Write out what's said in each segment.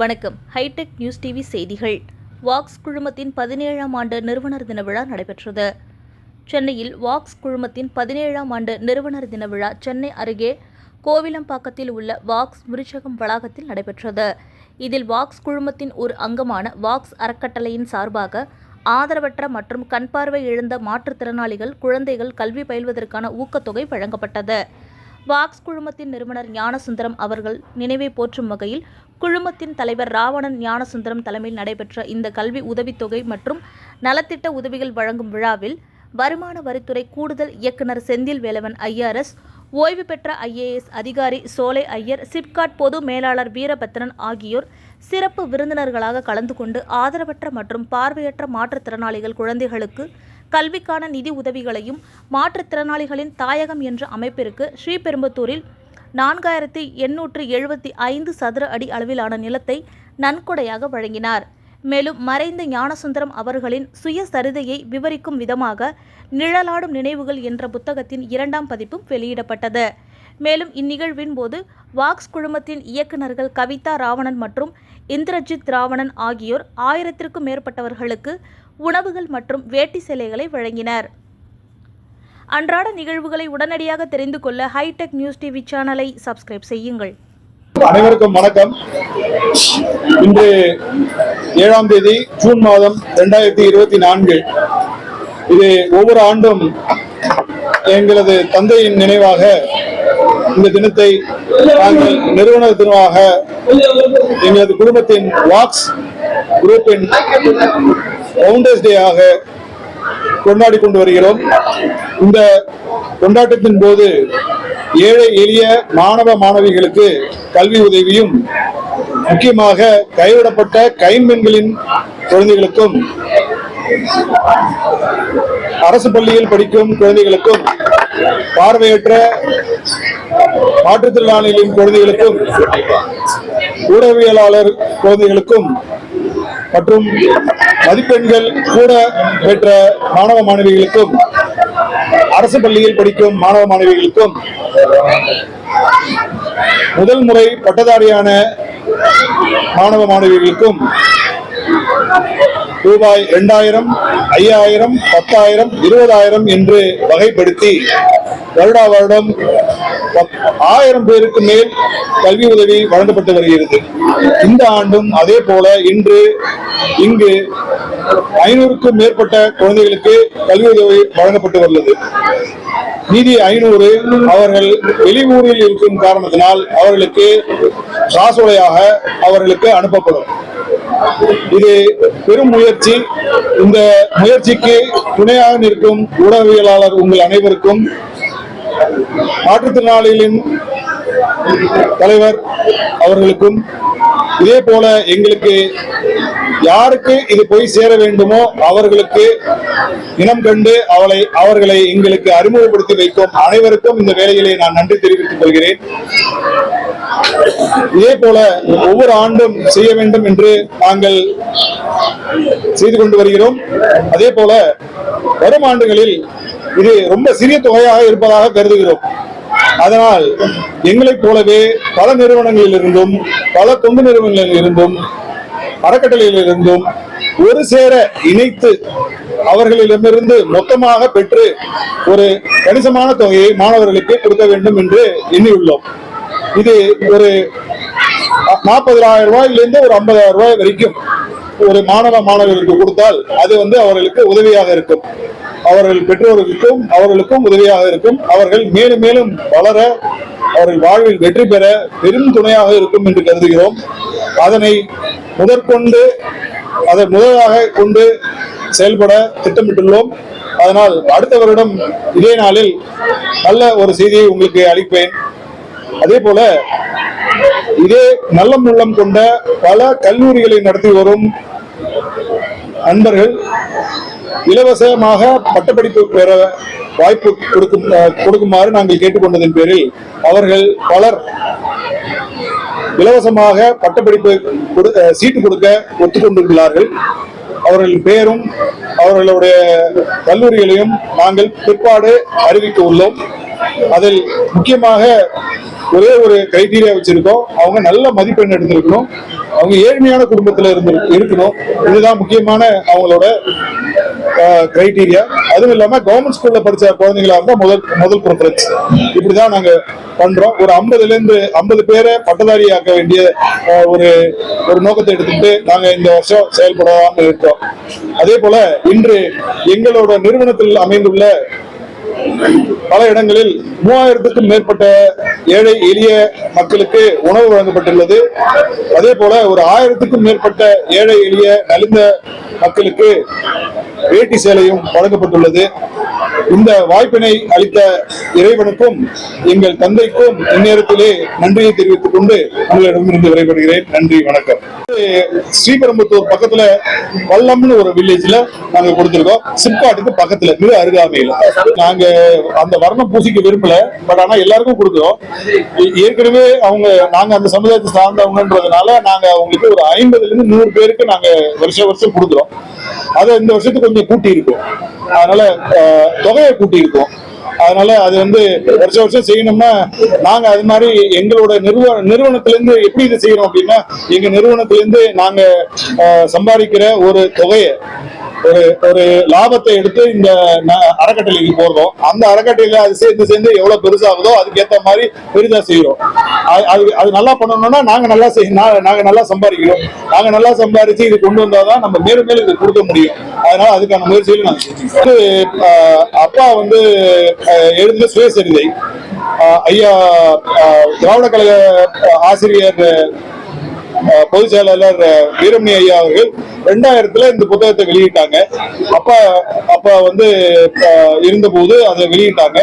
வணக்கம். Hitech news TV செய்திகள். Walks குழுமத்தின் 17ஆம் ஆண்டு நிறுவனர் தின விழா நடைபெற்றது. சென்னையில் வாக்ஸ் குழுமத்தின் 17ஆம் ஆண்டு நிறுவனர் தின விழா சென்னை அருகே கோவிலம்பாக்கத்தில் உள்ள வாக்ஸ் முறிச்சகம் வளாகத்தில் நடைபெற்றது. இதில் வாக்ஸ் குழுமத்தின் ஒரு அங்கமான வாக்ஸ் அறக்கட்டளையின் சார்பாக ஆதரவற்ற மற்றும் கண் பார்வை இழந்த மாற்றுத்திறனாளிகள் குழந்தைகள் கல்வி பயில்வதற்கான ஊக்கத்தொகை வழங்கப்பட்டது. வாக்ஸ் குழுமத்தின் நிறுவனர் ஞானசுந்தரம் அவர்கள் நினைவை போற்றும் வகையில் குழுமத்தின் தலைவர் ராவணன் ஞானசுந்தரம் தலைமையில் நடைபெற்ற இந்த கல்வி உதவித்தொகை மற்றும் நலத்திட்ட உதவிகள் வழங்கும் விழாவில் வருமான வரித்துறை கூடுதல் இயக்குநர் செந்தில் வேலவன் IRS, ஓய்வு பெற்ற IAS அதிகாரி சோலை ஐயர், சிப்காட் பொது மேலாளர் வீரபத்ரன் ஆகியோர் சிறப்பு விருந்தினர்களாக கலந்து கொண்டு ஆதரவற்ற மற்றும் பார்வையற்ற மாற்றுத்திறனாளிகள் குழந்தைகளுக்கு கல்விக்கான நிதி உதவிகளையும் மாற்றுத்திறனாளிகளின் தாயகம் என்ற அமைப்பிற்கு ஸ்ரீபெரும்புதூரில் 4875 சதுர அடி அளவிலான நிலத்தை நன்கொடையாக வழங்கினார். மேலும் மறைந்த ஞானசுந்தரம் அவர்களின் சுயசரிதையை விவரிக்கும் விதமாக நிழலாடும் நினைவுகள் என்ற புத்தகத்தின் 2ஆம் பதிப்பும் வெளியிடப்பட்டது. மேலும் இந்நிகழ்வின் போது வாக்ஸ் குழுமத்தின் இயக்குநர்கள் கவிதா ராவணன் மற்றும் இந்திரஜித் ராவணன் ஆகியோர் 1000க்கும் மேற்பட்டவர்களுக்கு உணவுகள் மற்றும் வேட்டி சேலைகளை வழங்கினர். அன்றாட நிகழ்வுகளை உடனடியாக தெரிந்து கொள்ள ஹைடெக் நியூஸ் டிவி சேனலை சப்ஸ்கிரைப் செய்யுங்கள். அனைவருக்கும் வணக்கம். இன்று 7ஆம் தேதி ஜூன் மாதம் 2024. இது ஒவ்வொரு ஆண்டும் எங்களது தந்தையின் நினைவாக இந்த தினத்தை நாங்கள் நிறுவனர் தினமாக எங்களது குடும்பத்தின் வாக்ஸ் குரூப்பின் ஃபவுண்டர்ஸ் டே ஆக கொண்டாடி கொண்டு வருகிறோம். இந்த கொண்டாட்டத்தின் போது ஏழை எளிய மாணவ மாணவிகளுக்கு கல்வி உதவியும், முக்கியமாக கைவிடப்பட்ட கைம்பெண்களின் குழந்தைகளுக்கும், அரசு பள்ளியில் படிக்கும் குழந்தைகளுக்கும், பார்வையற்ற மாற்றுத்திறனாளிகளின் குழந்தைகளுக்கும், ஊடகவியலாளர் குழந்தைகளுக்கும் மற்றும் மதிப்பெண்கள் கூட பெற்ற மாணவ மாணவிகளுக்கும், அரசு பள்ளியில் படிக்கும் மாணவ மாணவிகளுக்கும், முதல் முறை பட்டதாரியான மாணவ மாணவிகளுக்கும் ரூபாய் 2000, 5000, 10,000, 20,000 என்று வகைப்படுத்தி வருடா வருடம் 1000 பேருக்கு மேல் கல்வி உதவி வழங்கப்பட்டு வருகிறது. இந்த ஆண்டும் அதே போல இன்று இங்கு 500க்கும் மேற்பட்ட குழந்தைகளுக்கு கல்வி உதவி வழங்கப்பட்டு வருகிறது. மீதி 500 அவர்கள் வெளியூரில் இருக்கும் காரணத்தினால் அவர்களுக்கு காசோலையாக அவர்களுக்கு அனுப்பப்படும். இது பெரும் முயற்சி. இந்த முயற்சிக்கு துணையாக நிற்கும் ஊடகவியலாளர் உங்கள் அனைவருக்கும், மாற்றுத்திறனாளிகளின் தலைவர் அவர்களுக்கும், இதே போல எங்களுக்கு யாருக்கு இது போய் சேர வேண்டுமோ அவர்களுக்கு இனம் கண்டு அவர்களை எங்களுக்கு அறிமுகப்படுத்தி வைக்கும் அனைவருக்கும் இந்த வேளையிலே நான் நன்றி தெரிவித்துக் கொள்கிறேன். இதே போல ஒவ்வொரு ஆண்டும் செய்ய வேண்டும் என்று நாங்கள் செய்து கொண்டு வருகிறோம். அதே போல வரும் ஆண்டுகளில் இது ரொம்ப சிறிய தொகையாக இருப்பதாக கருதுகிறோம். அதனால் எங்களைப் போலவே பல நிறுவனங்களில் இருந்தும், பல தொண்டு நிறுவனங்களில் இருந்தும், அறக்கட்டளையில் இருந்தும் ஒரு சேர இணைத்து அவர்களிடமிருந்து மொத்தமாக பெற்று ஒரு கணிசமான தொகையை மாணவர்களுக்கு கொடுக்க வேண்டும் என்று எண்ணியுள்ளோம். இது ஒரு 40,000 ரூபாயிலிருந்து ஒரு 50,000 ரூபாய் வரைக்கும் ஒரு மாணவ மாணவர்களுக்கு கொடுத்தால் அது அவர்களுக்கு உதவியாக இருக்கும். அவர்கள் பெற்றோர்களுக்கும் அவர்களுக்கும் உதவியாக இருக்கும். அவர்கள் மேலும் மேலும் வளர, அவர்கள் வாழ்வில் வெற்றி பெற பெரும் துணையாக இருக்கும் என்று கருதுகிறோம். அதனை முதலாக கொண்டு செயல்பட திட்டமிட்டுள்ளோம். அதனால் அடுத்த வருடம் இதே நாளில் நல்ல ஒரு செய்தியை உங்களுக்கு அளிப்பேன். அதே போல இதே நல்ல உள்ளம் கொண்ட பல கல்லூரிகளை நடத்தி வரும் நண்பர்கள் இலவசமாக பட்டப்படிப்பு பெற வாய்ப்பு கொடுக்குமாறு நாங்கள் கேட்டுக்கொண்டதன் பேரில் அவர்கள் பலர் இலவசமாக பட்டப்படிப்பு சீட்டு கொடுக்க ஒத்துக்கொண்டுள்ளார்கள். அவர்கள் பெயரும் அவர்களுடைய கல்லூரிகளையும் நாங்கள் பிற்பாடு அறிவிக்க உள்ளோம். அதில் முக்கியமாக ஒரே ஒரு கிரைட்டீரியா வச்சிருக்கோம். அவங்க நல்ல மதிப்பெண் எடுத்திருக்கணும், அவங்க ஏழ்மையான குடும்பத்துல இருக்கணும். இதுதான் முக்கியமான அவங்களோட கிரைட்டீரியா. அதுவும் இல்லாம கவர்மெண்ட் ஸ்கூல்ல படிச்ச குழந்தைங்களா இருந்தா முதல் ப்ரிஃபரன்ஸ். இப்படிதான் நாங்க பண்றோம். ஒரு 50 பேரை பட்டதாரி ஆக்க வேண்டிய ஒரு நோக்கத்தை எடுத்துட்டு நாங்க இந்த வருஷம் செயல்படாம இருக்கோம். அதே போல இன்று எங்களோட நிறுவனத்தில் அமைந்துள்ள பல இடங்களில் 3000க்கும் மேற்பட்ட ஏழை எளிய மக்களுக்கு உணவு வழங்கப்பட்டுள்ளது. அதே போல ஒரு 1000க்கும் மேற்பட்ட ஏழை எளிய நலிந்த மக்களுக்கு வேட்டி சேலையும் வழங்கப்பட்டுள்ளது. இந்த வாய்ப்பினை அளித்த இறைவனுக்கும் எங்கள் தந்தைக்கும் இந்நேரத்திலே நன்றியை தெரிவித்துக் கொண்டு உங்களிடமிருந்து விடைபெறுகிறேன். நன்றி, வணக்கம். ஸ்ரீபெரும்புத்தூர் பக்கத்துல வல்லம்னு ஒரு வில்லேஜ்ல நாங்க கொடுத்திருக்கோம். சிப்காட்டுக்கு பக்கத்துல மிக அருகாமையில். நாங்க அந்த வர்ணம் பூசிக்க விரும்பல, பட் ஆனா எல்லாருக்கும் கொடுக்கிறோம். ஏற்கனவே நாங்க அந்த சமுதாயத்தை சார்ந்தவங்கன்றதுனால நாங்க அவங்களுக்கு ஒரு 50லிருந்து 100 பேருக்கு நாங்க வருஷம் கொடுக்கிறோம். அதை இந்த வருஷத்துக்கு கொஞ்சம் கூட்டி இருக்கோம், அதனால தொகையை கூட்டி இருக்கோம். அதனால அது வருஷம் செய்யணும்னா நாங்க அது மாதிரி எங்களோட நிறுவனத்திலிருந்து எப்படி இதை செய்யறோம் அப்படின்னா, எங்க நிறுவனத்திலிருந்து நாங்க சம்பாதிக்கிற ஒரு தொகையை ஒரு லாபத்தை எடுத்து இந்த அறக்கட்டளைக்கு போடுறோம். அந்த அறக்கட்டளையில அது சேர்ந்து எவ்வளவு பெருசாகுதோ அதுக்கேற்ற மாதிரி பெரிதா செய்யறோம். அது நல்லா பண்ணணும்னா நாங்க நல்லா சம்பாதிக்கணும். நாங்க நல்லா சம்பாதிச்சு இது கொண்டு வந்தாதான் நம்ம மேலும் இது கொடுக்க முடியும். அதனால அதுக்கான முயற்சிகள் நாங்க அப்பா எழுதின சுயசரிதை ஐயா திராவிட கழக ஆசிரியர் பொதுச் செயலாளர் வீரமணி ஐயா அவர்கள் 2000 இந்த புத்தகத்தை வெளியிட்டாங்க. அப்பா இருந்தபோது அதை வெளியிட்டாங்க.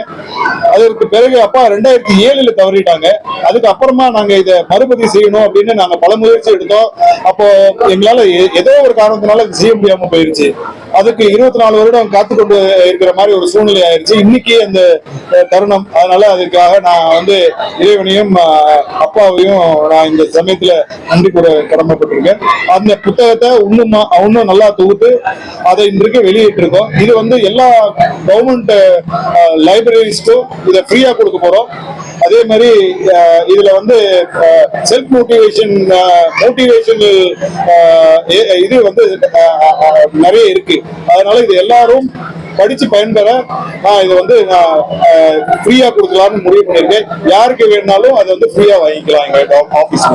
அதற்கு பிறகு அப்பா 2007 தவறிட்டாங்க. அதுக்கு அப்புறமா நாங்க இதை மறுபதிவு செய்யணும் அப்படின்னு நாங்க பல முயற்சி எடுத்தோம். அப்போ எங்களால ஏதோ ஒரு காரணத்தினால செய்ய முடியாம போயிருச்சு. அதுக்கு 24 வருடம் காத்துக்கொண்டு இருக்கிற மாதிரி ஒரு சூழ்நிலை ஆயிருச்சு இன்னைக்கு அந்த தருணம். அதனால அதுக்காக நான் இறைவனையும் அப்பாவையும் நான் இந்த சமயத்துல நன்றி கூற கடமைப்பட்டிருக்கேன். அந்த புத்தகத்தை இன்னும் நல்லா தொகுத்து அதை இன்றைக்கு வெளியிட்டு இருக்கோம். இது எல்லா கவர்மெண்ட் லைப்ரரிஸ்க்கும் இதை ஃப்ரீயா கொடுக்க போறோம். அதே மாதிரி இதுல செல்ஃப் மோட்டிவேஷன் இது நிறைய இருக்கு. அதனால இது எல்லாரும் படிச்சு பயன்பெற நான் இதை நான் ஃப்ரீயா கொடுக்கலாம்னு முடிவு பண்ணிருக்கேன். யாருக்கு வேணாலும் அதை ஃப்ரீயா வாங்கிக்கலாம் எங்க ஆபீஸ்ல.